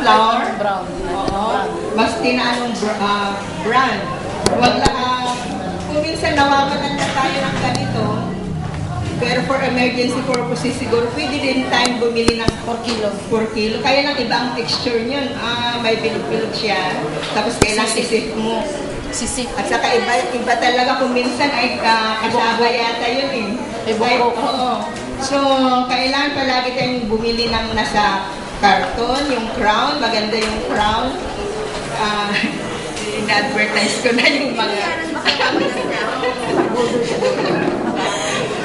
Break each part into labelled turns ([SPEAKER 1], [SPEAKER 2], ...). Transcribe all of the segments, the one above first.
[SPEAKER 1] flour.
[SPEAKER 2] Brown.
[SPEAKER 1] Oo. Basta na anong brand. Wag lang, kung minsan nawawalan na tayo ng ganito, pero for emergency purposes siguro, pwede din tayong bumili ng
[SPEAKER 2] 4 kilo.
[SPEAKER 1] 4 kilo. Kaya lang iba ang texture niyan. May bilog-bilog siya. Tapos kailangan isip mo.
[SPEAKER 2] Sisip.
[SPEAKER 1] At saka iba talaga kung minsan ay kasaba yata yun eh. Oo. So, kailangan palagi tayong bumili ng nasa karton, yung crown. Maganda yung crown. In-advertise ko na yung mga...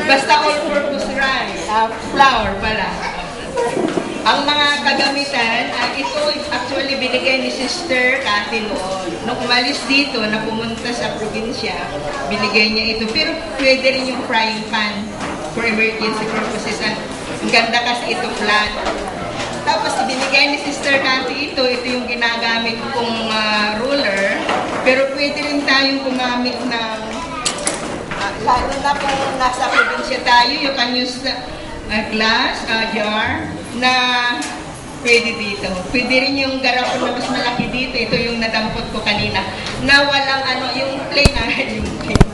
[SPEAKER 1] Basta all-purpose rice. Flour pala. Ang mga kagamitan, ito actually binigay ni Sister Cathy noon. Nung umalis dito, na pumunta sa probinsya, binigay niya ito. Pero pwede rin yung frying pan for emergency purposes. Ang ganda kasi ito flat. Tapos binigay ni Sister Cathy ito yung ginagamit kong ruler. Pero pwede rin tayong gumamit ng, lalo na kung nasa probinsya tayo, you can use glass, jar, na pwede dito. Pwede rin yung garapon na mas malaki dito. Ito yung nadampot ko kanina. Na walang yung plain yung plain.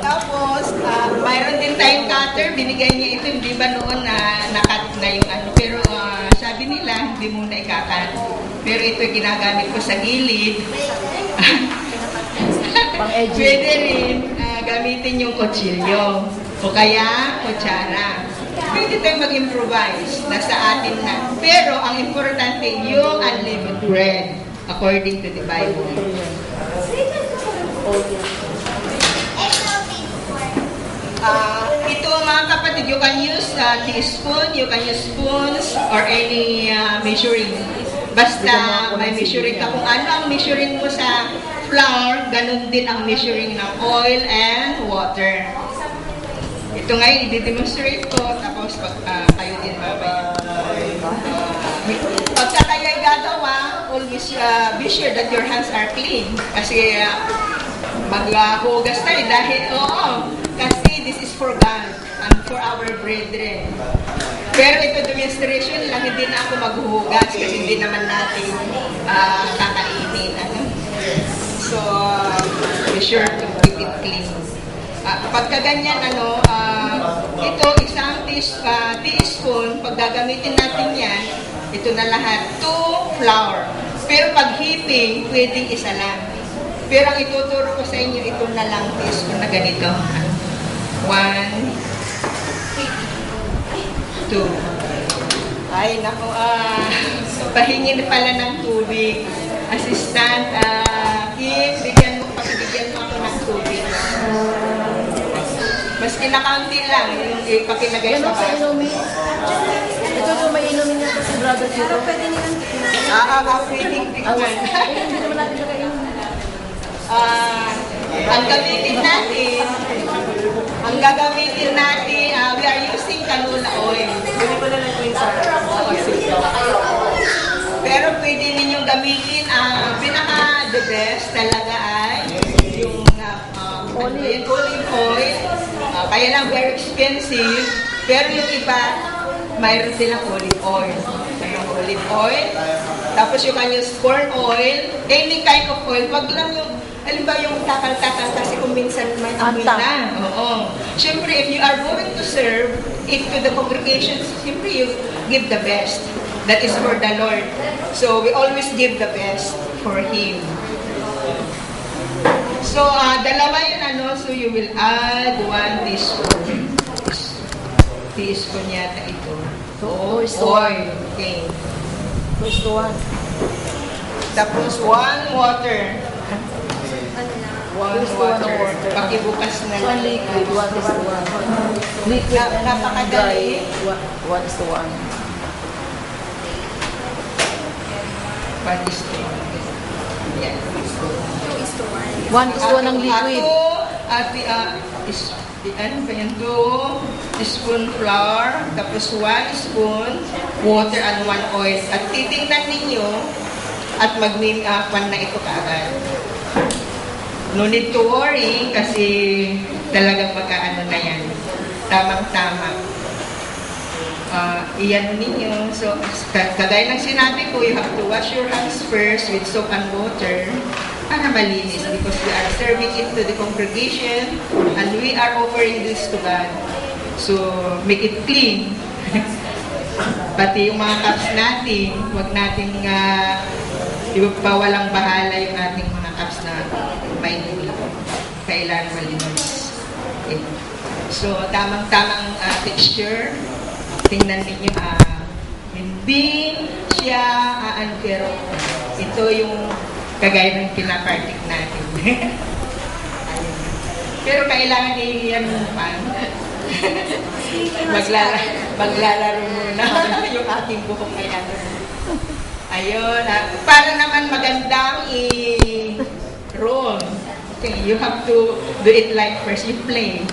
[SPEAKER 1] Tapos, mayroon din tayong cutter. Binigay niya ito. Hindi ba noon na nakat na yung Pero sabi nila, hindi muna ikakat. Pero ito ginagamit ko sa gilid. Pwede rin gamitin yung kutsilyo. O kaya, kutsara. Pwede tayong mag-improvise. Nasa atin na. Pero, ang importante, yung unleavened bread. According to the Bible. Ito mga kapatid, you can use teaspoon, you can use spoons, or any measuring. Basta may measuring ka. Kung ano ang measuring mo sa flour, ganun din ang measuring ng oil and water. Ito ngayon, i-demonstrate ko, tapos kayo din mamaya. Pagka kayo ay gagawa, always be sure that your hands are clean. Kasi maghugas tayo dahil, kasi this is for God and for our brethren. Pero ito demonstration lang, hindi na ako maghuhugas kasi hindi naman natin kakainin. So, be sure to keep it clean. Pagka ganyan, ito isang teaspoon, pag gagamitin natin yan, ito na lahat, 2 flour. Pero pag heaping, pwedeng isa lang. Pero ang ituturo ko sa inyo, ito na lang teaspoon na ganito. 1, 2. Ay, naku, pahingin pala ng tubig. Assistant, Kim, pakibigyan mo ako ng tubig. Maski na kaunti lang, yung ipakilagay sa baso.
[SPEAKER 2] Ito yung may inumin niya si brother dito. Pero pwede nilang tikman.
[SPEAKER 1] Pwedeng tikman.
[SPEAKER 2] Hindi naman natin nakainumin.
[SPEAKER 1] Ang gagamitin natin, we are using canola oil.
[SPEAKER 2] Pwede ko na lang yung sa
[SPEAKER 1] Pero pwede ninyong gamitin, pinaka-the best talaga ay yung olive oil. Kaya lang very expensive, pero yung iba, mayroon silang olive oil. Mayroon olive oil. Tapos you can use corn oil, any kind of oil. Wag lang yung, halimbawa yung takal-takal kasi kung minsan may amoy na. Oo. Siyempre, if you are going to serve it to the congregation, siyempre you give the best. That is for the Lord. So, we always give the best for Him. So, dalawa yun, so you will add 1 teaspoon. Teaspoon yata ito. Oil. Okay.
[SPEAKER 2] First one.
[SPEAKER 1] Tapos 1 water. 1 water. Pakibukas na lang.
[SPEAKER 2] 1 liquid, 1 is to 1. Liquid and
[SPEAKER 1] napakadali.
[SPEAKER 2] 1 is to 1.
[SPEAKER 1] 1 is to 1. Yeah.
[SPEAKER 3] 2 is to 1.
[SPEAKER 2] 1 is to 1 ang liquid.
[SPEAKER 1] Ano ba yan? 2 teaspoon flour, tapos 1 spoon water and 1 oil. At titingnan ninyo at mag-pan na ito kaagad. No need to worry kasi talagang magkaano na yan. Tamang-tama. iyan ninyo. So, kagaya ng sinabi ko, you have to wash your hands first with soap and water para malinis because we are serving it to the congregation and we are offering this to God. So, make it clean. Pati yung mga cups natin, huwag nating walang bahala yung ating mga cups na may kailangan malinis. Okay. So, tamang-tamang texture. Tingnan ninyo, hindi siya pero ito yung kagaya ng pinapartik natin. Pero kailangan iyan pa. Maglalaro muna yung aking buhok ngayon. Ayun. Para naman magandang i-roll. Okay, you have to do it like first you play.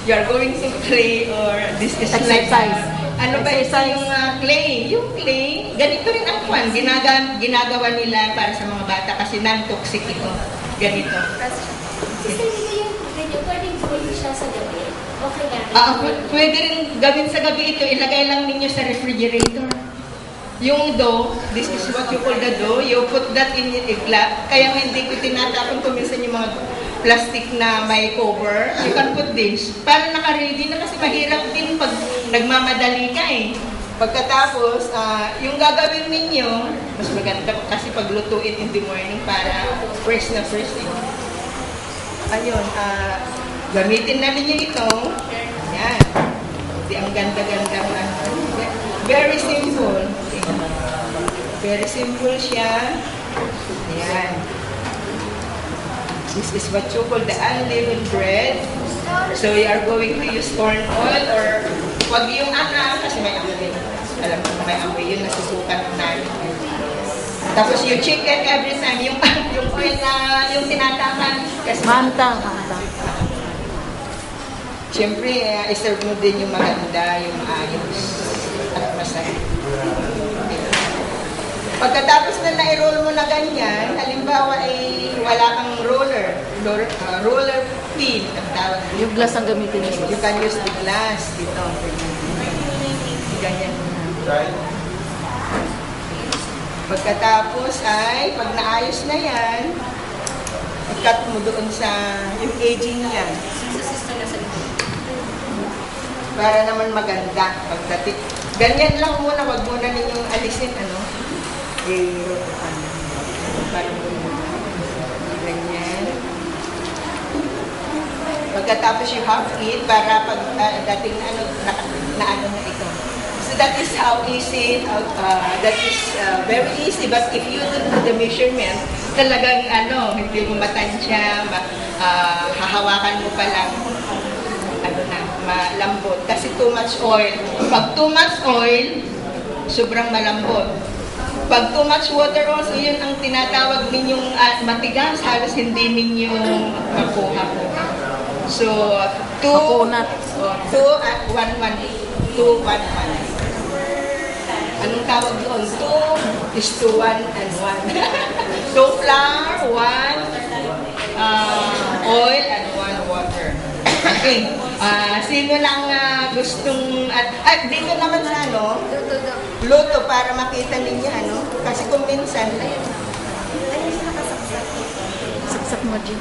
[SPEAKER 1] You are going to play or this is
[SPEAKER 2] exercise.
[SPEAKER 1] Like, ano ba yung clay? Yung clay, ganito rin ang kwan. Ginagawa nila para sa mga bata kasi non-toxic ito. Ganito.
[SPEAKER 3] Sister, yung ganyan, pwedeng gawin siya sa gabi? Okay nga.
[SPEAKER 1] Pwede rin gawin sa gabi ito. Ilagay lang ninyo sa refrigerator. Yung dough, this is what you call the dough. You put that in a glass. Kaya hindi ko tinatapon ko minsan yung mga plastic na may cover. You can put this. Para naka-ready na kasi mahirap din pag nagmamadali ka eh. Pagkatapos, yung gagawin ninyo, mas maganda kasi paglutuin in the morning para first na first eh. Ayun, gamitin na ninyo ito. Yan. Hindi ang ganda-ganda. Very simple. Okay. Very simple siya. Yan. This is what you call the unleavened bread. So you are going to use corn oil or wag yung kasi may amoy. Alam mo may amoy yun, nasusukan namin. Tapos yung chicken every time, yung oil na yung tinatakan.
[SPEAKER 2] Manta.
[SPEAKER 1] Siyempre, iserve mo din yung maganda, yung ayos at masarap. Pagkatapos na na-roll mo na ganyan, halimbawa ay wala kang roller pin ang tawag.
[SPEAKER 2] Yung glass ang gamitin niyo.
[SPEAKER 1] You can use the glass dito. Ganyan. Pagkatapos ay, pag naayos na yan, i-cut mo doon sa yung aging niya. Para naman maganda pagdating. Ganyan lang muna, wag muna ninyong alisin, parang ganyan. Pagkatapos you have it para pag dating na ito. So that is how easy, that is very easy. But if you do the measurement, talagang hindi mo matansya, hahawakan mo pa lang, malambot. Kasi too much oil. Pag too much oil, sobrang malambot. Pag too much water also, yun ang tinatawag ninyong matigas, halos hindi ninyo makuha po. So, 2 at 1, 2, 1, 1. Anong tawag doon? 2 is to 1 and 1. 2 flour, 1 oil, and 1 water. Okay. Sino lang gustong dito naman sa luto para makita ninyo kasi kung minsan
[SPEAKER 2] Saksak mo, Jim.